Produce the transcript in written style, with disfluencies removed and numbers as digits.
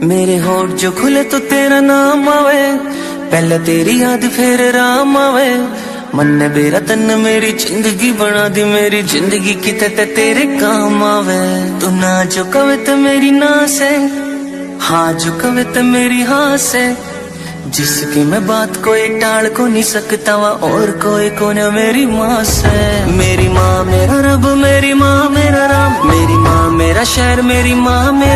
मेरे होठ जो खुले तो तेरा नाम आवे, पहले तेरी याद फिर राम आवे। मन ने बेरा तन मेरी जिंदगी बना दी, मेरी जिंदगी किते ते तेरे काम आवे। तू ना जो कवे तो मेरी ना से, हाँ जो कवे तो मेरी हाँ से। जिसकी मैं बात कोई टाल को नहीं सकता वा, और कोई को न मेरी माँ से। मेरी माँ मेरा रब, मेरी माँ मेरा राम, मेरी माँ मेरा शहर, मेरी माँ मेरा